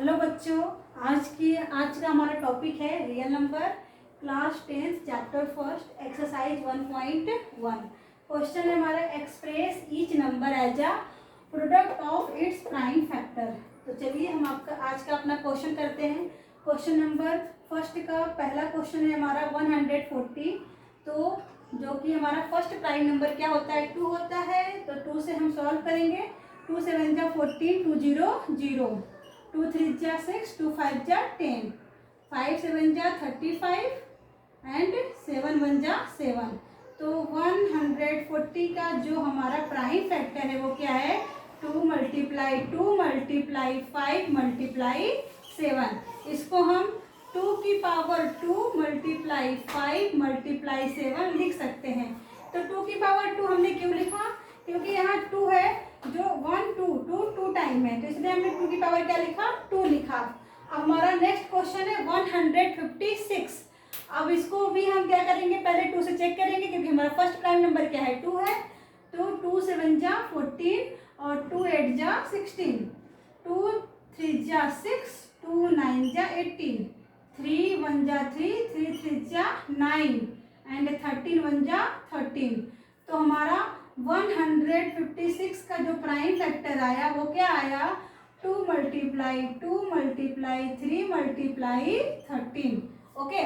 Hello बच्चों, आज का हमारा टॉपिक है real number, class 10 chapter first exercise 1.1। Question है हमारा express each number as a product of its prime factor. तो चलिए हम आज का अपना क्वेश्चन करते हैं। क्वेश्चन नंबर फर्स्ट का पहला क्वेश्चन है हमारा 140। तो जो कि हमारा फर्स्ट प्राइम नंबर क्या होता है, 2 होता है। तो 2 से हम सॉल्व करेंगे। 2 7 जा 14, 2 0 0, 2 3 जा 6, 2 5 जा 10, 5 7 जा 35 एंड 7 1 जा 7। तो 140 का जो हमारा प्राइम फैक्टर है वो क्या है, 2 मल्टीप्लाई 2 मल्टीप्लाई 5 मल्टीप्लाई 7। इसको हम 2 की पावर 2 मल्टीप्लाई 5 मल्टीप्लाई 7 लिख सकते हैं। तो 2 की पावर 2 हमने क्यों लिखा, क्योंकि यहाँ 2 है जो 1 2 2 2 टाइम है, तो इसलिए हमने 2 की पावर क्या लिखा, 2 लिखा। अब हमारा नेक्स्ट क्वेश्चन है 156। अब इसको भी हम क्या करेंगे, पहले 2 से चेक करेंगे क्योंकि हमारा फर्स्ट प्राइम नंबर क्या है, 2 है। तो 2 7 जा 14 और 2 8 जा 16, 2 3 जा 6, 2 9 जा 18, 3 1 जा 3, 3 3 जा 9 एंड 13 1 जा 13। तो हमारा 156 का जो प्राइम फैक्टर आया वो क्या आया, 2 मल्टीप्लाई 2 मल्टीप्लाई 3 मल्टीप्लाई 13। ओके,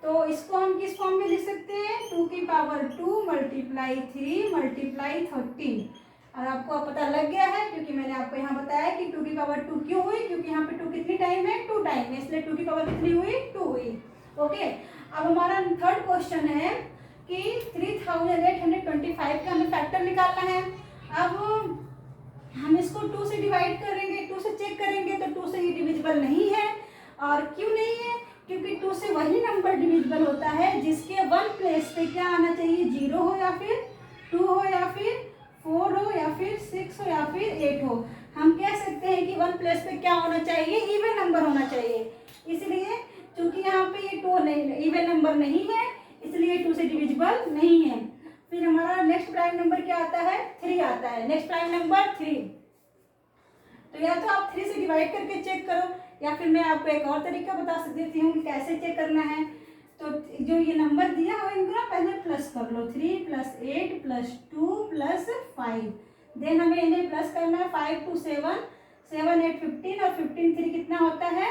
तो इसको हम किस फॉर्म में लिख सकते हैं, 2 की पावर 2 मल्टीप्लाई 3 मल्टीप्लाई 13। और आपको पता लग गया है क्योंकि मैंने आपको यहाँ बताया कि 2 की पावर 2 क्यों हुई, क्योंकि यहाँ पे 2 कितनी टाइम है, 2 टाइम है, इसलिए 2 की पावर कितनी हुई, 2 हुई। ओके, अब हमारा थर्ड क्वेश्चन है कि 3825 का हमें फैक्टर निकालना है। अब हम इसको 2 से डिवाइड करेंगे, 2 से चेक करेंगे तो 2 से ही डिविजिबल नहीं है। और क्यों नहीं है, क्योंकि 2 से वही नंबर डिविजिबल होता है जिसके 1 प्लेस पे क्या आना चाहिए, 0 हो या फिर 2 हो या फिर 4 हो या फिर 6 हो या फिर 8 हो। हम कह सकते हैं कि 1 प्लेस पे क्या होना चाहिए, इवन नंबर होना चाहिए। इसलिए चूंकि यहाँ पे ये 2 इवन नंबर नहीं है, इसलिए 2 से डिविजिबल नहीं है। फिर हमारा नेक्स्ट प्राइम नंबर क्या आता है, 3 आता है। Next prime number 3। तो या तो आप 3 से डिवाइड करके चेक करो, या फिर मैं आपको एक और तरीका बता देती हूँ कि कैसे चेक करना है। तो जो ये नंबर दिया हो इनको ना पहले प्लस कर लो, 3 + 8 + 2 + 5। देन हमें इन्हें प्लस करना है, 5 2 7, 7 8 15 और 15 3 कितना होता है,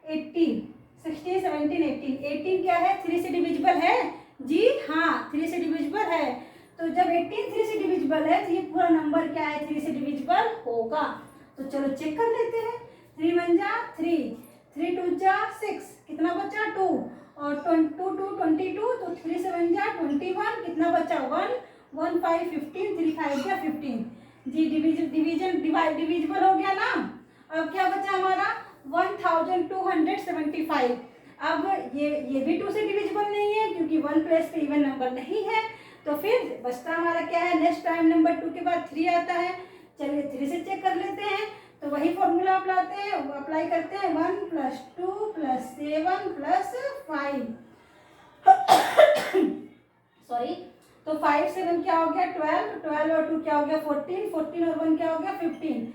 18, 16 17 18। 18 क्या है, 3 से डिविजिबल है, जी हाँ 3 से डिविजिबल है। तो जब 18 3 से डिविजिबल है तो ये पूरा नंबर क्या है, 3 से डिविजिबल होगा। तो चलो चेक कर लेते हैं। 3 1 जा 3, 3 2 जा 6, कितना बचा 2, और 2 2 22, तो 3 7 जा 21, कितना बचा 1, 1 5 15, 3 5 जा 15। जी डिविजिबल हो गया ना। अब क्या बचा हमारा 1275। अब ये भी 2 से डिविजिबल नहीं है क्योंकि 1 प्लेस पे इवन नंबर नहीं है। तो फिर बचता हमारा क्या है, नेक्स्ट प्राइम नंबर 2 के बाद 3 आता है। चलिए 3 से चेक कर लेते हैं। तो वही फॉर्मूला अप्लाई करते हैं, 1 + 2 + 7 + 5 सॉरी। तो 5 7 क्या हो गया 12, 12 और 2 क्या हो गया 14, 14 और 1 क्या हो गया 15।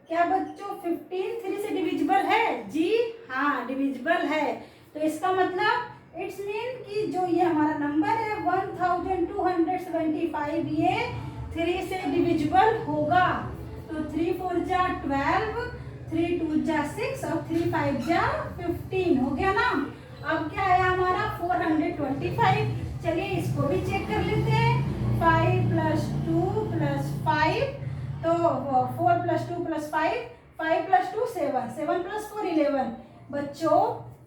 क्या बच्चों 15 3 से डिविजिबल है, जी हाँ डिविजिबल है। तो इसका मतलब इट्स मीन कि जो ये हमारा नंबर है 1275 ये 3 से डिविजिबल होगा। तो 3 4 जा 12, 3 2 जा 6 और 3 5 जा 15 हो गया ना। अब क्या आया हमारा 425। चलिए इसको भी चेक कर लेते हैं। 5 + 2 + 5, तो 4 + 2 + 5, 5 + 2 7, 7 + 4 11। बच्चों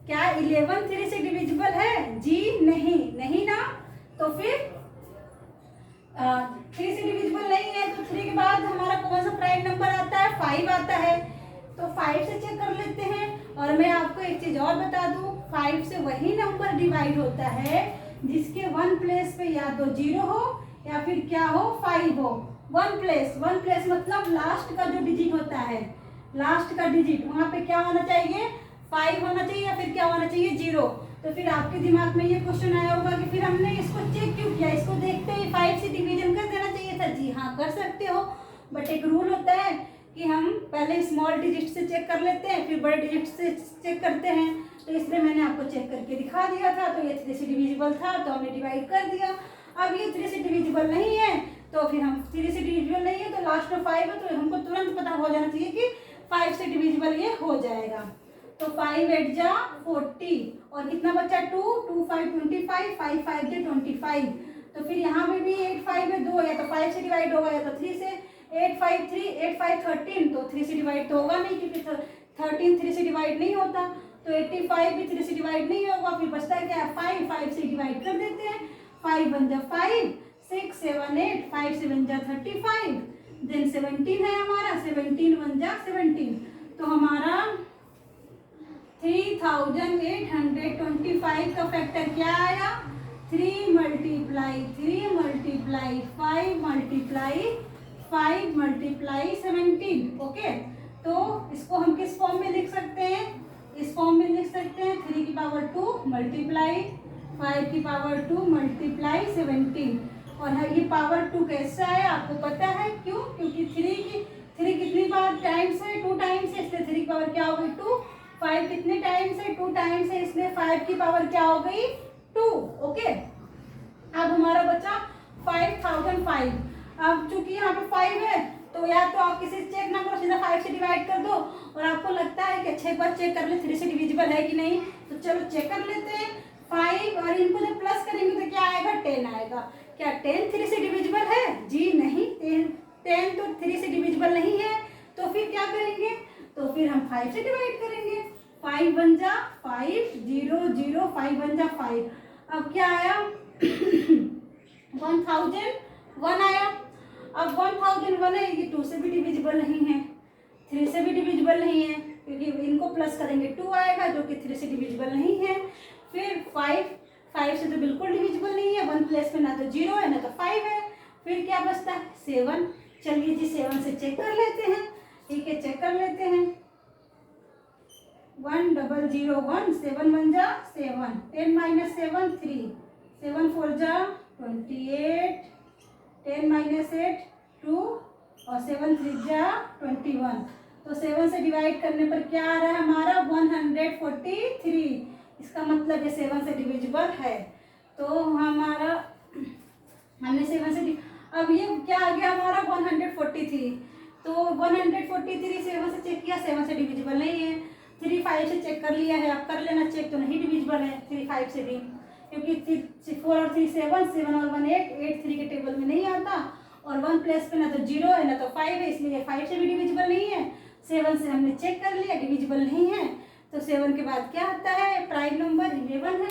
क्या 11 3 से डिविजिबल है, जी नहीं ना। तो फिर 3 से डिविजिबल नहीं है। तो 3 के बाद हमारा कौन सा प्राइम नंबर आता है, 5 आता है। तो 5 से चेक कर लेते हैं। और मैं आपको एक चीज और बता दूं, 5 से वही नंबर डिवाइड होता है जिसके 1 प्लेस पे या तो 0 हो या फिर क्या हो 5 हो। 1 प्लेस मतलब लास्ट का जो डिजिट होता है, लास्ट का डिजिट वहां पे क्या होना चाहिए, 5 होना चाहिए या फिर क्या होना चाहिए 0। तो फिर आपके दिमाग में ये क्वेश्चन आया होगा कि फिर हमने इसको चेक क्यों किया, इसको देखते ही 5 से डिवीजन कर देना चाहिए था। जी हाँ कर सकते हो, बट एक रूल होता है कि हम पहले स्मॉल डिजिट से चेक कर लेते हैं, फिर बड़े डिजिट से चेक करते हैं। तो इसलिए मैंने आपको चेक करके दिखा दिया था। तो ये 3 से डिविजिबल था तो हमने डिवाइड कर दिया। अब ये 3 से डिविजिबल नहीं है तो फिर हम 3 से डिविजिबल नहीं है तो लास्ट में 5 है, तो हमको तुरंत पता हो जाना चाहिए कि 5 से डिविजिबल ये हो जाएगा। तो 5 8 जा 40 और कितना बचा 2 2 5 25 5 5 जा 25। तो फिर यहाँ में भी 8 5 है 2, या तो 5 से डिवाइड होगा या तो 3 से। 8 5 3 8 5 13, तो 3 से डिवाइड तो होगा नहीं क्योंकि 13 3 से डिवाइड नहीं होता। तो 85 भी 3 से डिवाइड नहीं होगा। फिर बचता है क्या 5 5 से डिवाइड कर देते हैं। 5 1 जा 5 6 7 8 5 7 जा 35 देन 17 है हमारा। 17 1 जा 17, तो हमारा 3825 का फैक्टर क्या आया 3 multiply 3 multiply 5 multiply 5 multiply 17। Okay, तो इसको हम किस फॉर्म में लिख सकते हैं, इस फॉर्म में लिख सकते हैं 3 की पावर 2 मल्टीप्लाई 5 की पावर 2 मल्टीप्लाई 17। और ये पावर 2 कैसे आया आपको पता है क्यों, क्योंकि 3 कितनी बार टाइम्स है 2 टाइम्स है, इसलिए 3 की पावर क्या हो गई 2। 5 कितने टाइम्स है 2 टाइम्स है, इसलिए 5 की पावर क्या हो गई 2। ओके, अब हमारा बचा 5005। अब चूंकि यहाँ पे 5 है तो या तो आप किसी चेक ना करो, सीधा 5 से डिवाइड कर दो। और आपको लगता है कि अच्छा एक बार चेक कर ले 3 से डिविजिबल है कि नहीं, तो चलो चेक कर लेते हैं। 5 और इनको जब प्लस करेंगे तो क्या आएगा 10 आएगा। क्या 10 3 से डिविजिबल है, जी नहीं, 10 तो 3 से डिविजिबल नहीं है। तो फिर क्या करेंगे, तो फिर हम 5 से डिवाइड करेंगे। 5 1 जा 5 0 0 5 1 जा 5। अब क्या आया 1001 आया। अब 1001 है, ये 2 से भी डिविजिबल नहीं है, 3 से भी डिविजिबल नहीं है, क्योंकि इनको प्लस करेंगे 2 आएगा जो कि 3 से डिविजिबल नहीं है। फिर 5 से तो बिल्कुल डिविजिबल नहीं है, 1 प्लेस में ना तो 0 है ना तो 5 है। फिर क्या बचता है 7। चलिए जी 7 से चेक कर लेते हैं। ठीक है, चेक कर लेते हैं। 1001 7 1 जा 7 10 माइनस 7 3 7 4 जा 28 10 माइनस 8 2 और 7 3 जा 21। तो 7 से डिवाइड करने पर क्या आ रहा है हमारा 143। इसका मतलब ये 7 से डिविजिबल है। तो हमारा हमने 7 से अब ये क्या आ गया हमारा 143। तो 143 7 से चेक किया, 7 से डिविजिबल नहीं है। 3 5 से चेक कर लिया है, आप कर लेना चेक, तो नहीं डिविजिबल है 3 5 से भी, क्योंकि 4 और 3 7 7 और 1 8 8 3 के टेबल में नहीं आता। और 1 प्लस पे ना तो 0 है ना तो 5 है, इसलिए 5 से भी डिविजिबल नहीं है। 7 से हमने चेक कर लिया डिविजिबल नहीं है। तो 7 के बाद क्या आता है प्राइम नंबर 11 है।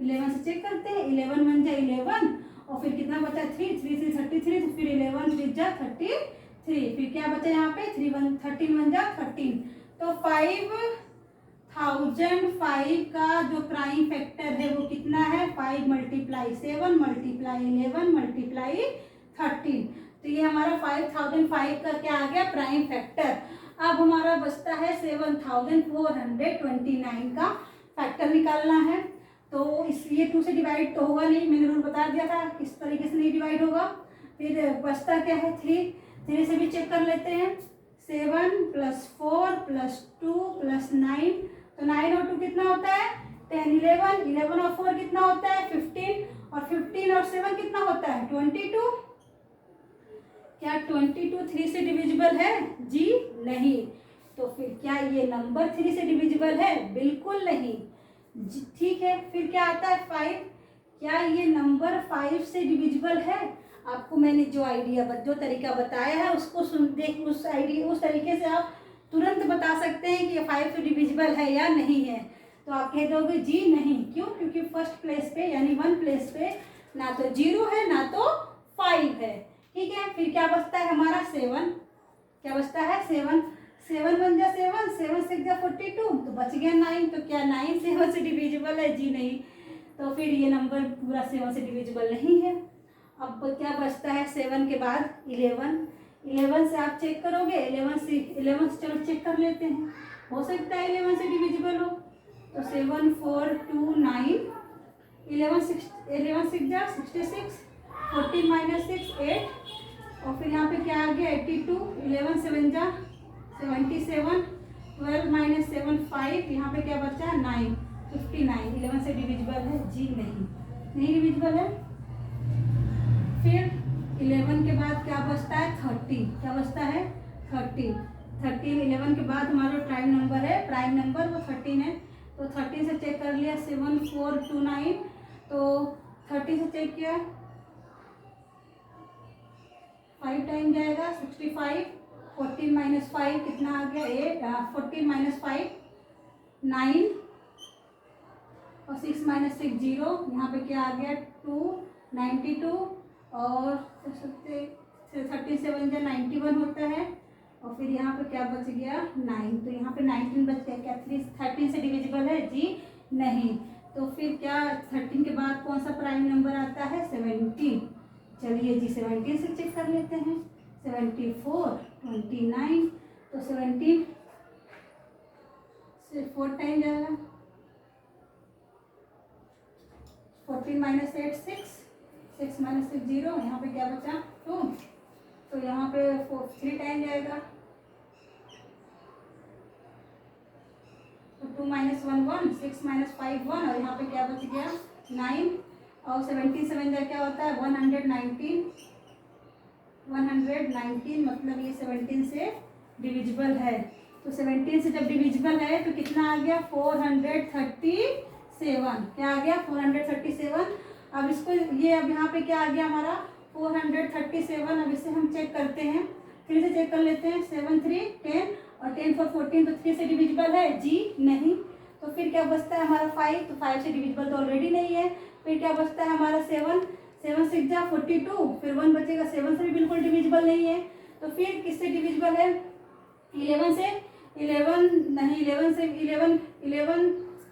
11 से चेक करते हैं। 11 1 जा 11 और फिर कितना बचा 3 3 3 33, तो फिर 11 3 जा 33। फिर क्या बचा यहाँ पे 3 1 13 1 जा 13। तो 5005 का जो प्राइम फैक्टर है वो कितना है 5 मल्टीप्लाई 7 मल्टीप्लाई 11 मल्टीप्लाई 13। तो ये हमारा 5005 का क्या आ गया प्राइम फैक्टर। अब हमारा बचता है 7429 का फैक्टर निकालना है। तो इसलिए 2 से डिवाइड तो होगा नहीं, मैंने रूल बता दिया था किस तरीके से नहीं डिवाइड होगा। फिर बचता क्या है 3 से भी चेक कर लेते हैं। 7 + 4 + 2 + 9, तो 9 और 2 कितना होता है 10 11 11 और 4 कितना होता है 15 और 15 और 7 कितना होता है 22। क्या 22 3 से डिविजिबल है, जी नहीं। तो फिर क्या ये नंबर 3 से डिविजिबल है, बिल्कुल नहीं। ठीक है, फिर क्या आता है 5। क्या ये नंबर 5 से डिविजिबल है। आपको मैंने जो तरीका बताया है उसको उस तरीके से आप तुरंत बता सकते हैं कि ये 5 से डिविजिबल है या नहीं है। तो आप कह दोगे जी नहीं, क्यों, क्योंकि फर्स्ट प्लेस पे यानी 1 प्लेस पे ना तो 0 है ना तो 5 है। ठीक है, फिर क्या बचता है हमारा 7। क्या बचता है 7 7 1 जा 7 7 6 जा 42, तो बच गया 9। तो क्या 9 7 से डिविजिबल है, जी नहीं। तो फिर ये नंबर पूरा 7 से डिविजिबल नहीं है। अब क्या बचता है 7 के बाद 11 से आप चेक करोगे। 11 से चलो चेक कर लेते हैं, हो सकता है 11 से डिविजिबल हो। तो 7 4 2 9 11 6 जा 66 14 - 6 8 और फिर यहाँ पे क्या आ गया 82 11 7 जा 77, 12 माइनस 7 5, यहाँ पे क्या बचा 9, 59। 11 से डिविजिबल है जी? नहीं डिविजिबल है। फिर 11 के बाद क्या बचता है 30, क्या बचता है 30। 11 के बाद हमारा प्राइम नंबर है, प्राइम नंबर वो 13 है, तो 13 से चेक कर लिया 7429, तो 30 से चेक किया 5 टाइम जाएगा 65, 14 माइनस 5 कितना आ गया 8, 14 माइनस 5 9, और 6 माइनस 6 0, यहाँ पे क्या आ गया 292, और 37 या 91 होता है, और फिर यहाँ पे क्या बच गया 9, तो यहाँ पे 19 बच गया। क्या 13 से डिविजिबल है जी? नहीं। तो फिर क्या 13 के बाद कौन सा प्राइम नंबर आता है 17। चलिए जी 17 से चेक कर लेते हैं। 74, 29, तो 17 से 4 टाइम जाएगा, 14 माइनस 8 6, 6 माइनस 6 0, यहाँ पे क्या बचा 2, तो यहाँ पे 3 टाइम जाएगा, तो 2 माइनस 1 1, 6 माइनस 5 1, और यहाँ पे क्या बच गया 9, और 17 से बन क्या होता है 119, 119 मतलब ये 17 से डिविजिबल है। तो 17 से जब डिविजिबल है तो कितना आ गया 437, क्या आ गया 437। अब इसको ये अब यहाँ पे क्या आ गया हमारा 437। अब इसे हम चेक करते हैं, 3 से चेक कर लेते हैं, 7 3 10, और 10 4 14, तो 3 से डिविजिबल है जी? नहीं। तो फिर क्या बचता है हमारा 5, तो 5 से डिविजिबल तो ऑलरेडी नहीं है। फिर क्या बचता है हमारा 7, 7 6 जा 42, फिर 1 बचेगा, 7 से भी बिल्कुल डिविजिबल नहीं है। तो फिर किससे डिविजिबल है 11 से? 11 नहीं, 11 से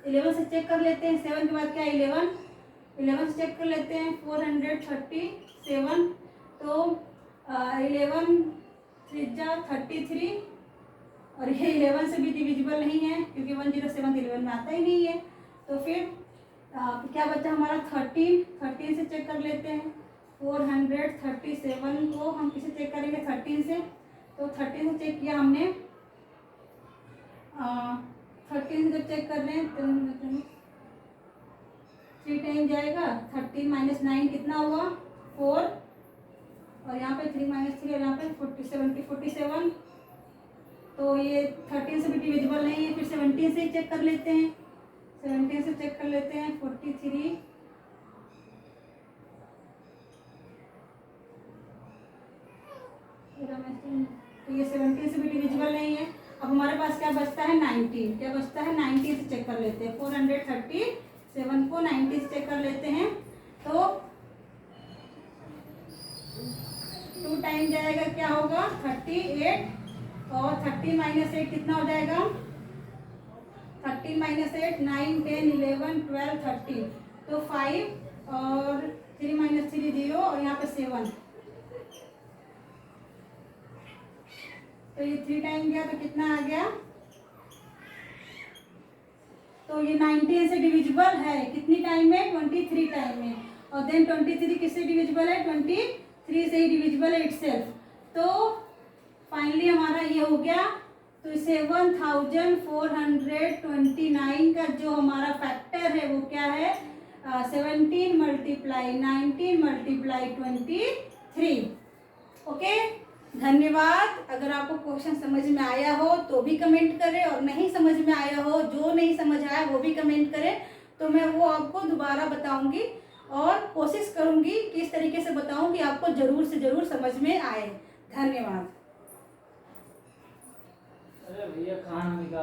11 से चेक कर लेते हैं, 7 के बाद क्या 11 से चेक कर लेते हैं 437, तो 11 3 जा 33, और ये 11 से भी डिविजिबल नहीं है क्योंकि 107 11 में आता ही नहीं है। तो फिर क्या बचा हमारा 13 से चेक कर लेते हैं, 437 को हम किसे चेक करेंगे 13 से, तो 13 से चेक किया हमने, 13 से जब चेक कर रहे हैं तो 3 टाइम जाएगा, 13 माइनस 9 कितना हुआ 4, और यहाँ पे 3 माइनस 3, और यहाँ पे 47, तो ये 13 से भी डिविजिबल नहीं है। फिर 17 से ही चेक कर लेते हैं, 17 से चेक कर लेते हैं 43, तो ये 17 से भी डिविजिबल नहीं है। अब हमारे पास क्या बचता है 19, क्या बचता है 19 से चेक कर लेते हैं, 437 को 90 से चेक कर लेते हैं, तो 2 टाइम जाएगा क्या होगा 38, और 30 माइनस 8 कितना हो जाएगा 13 माइनस 8 9 10 11 12 13, तो 5 और 3 माइनस 3 0, और यहाँ पे 7, तो ये 3 टाइम गया तो कितना आ गया, तो ये 19 से डिविजिबल है कितनी टाइम में 23 टाइम में, और देन 23 किससे डिविजिबल है 23 से ही डिविजिबल है इटसेल्फ। तो फाइनली हमारा ये हो गया। तो 7429 का जो हमारा फैक्टर है वो क्या है 17 मल्टीप्लाई 19 मल्टीप्लाई 23। ओके, धन्यवाद। अगर आपको क्वेश्चन समझ में आया हो तो भी कमेंट करें, और नहीं समझ में आया हो, जो नहीं समझ आया वो भी कमेंट करें, तो मैं वो आपको दोबारा बताऊंगी, और कोशिश करूंगी कि इस तरीके से बताऊं कि आपको जरूर से जरूर समझ में आए। धन्यवाद। अरे भैया खाना निकाल।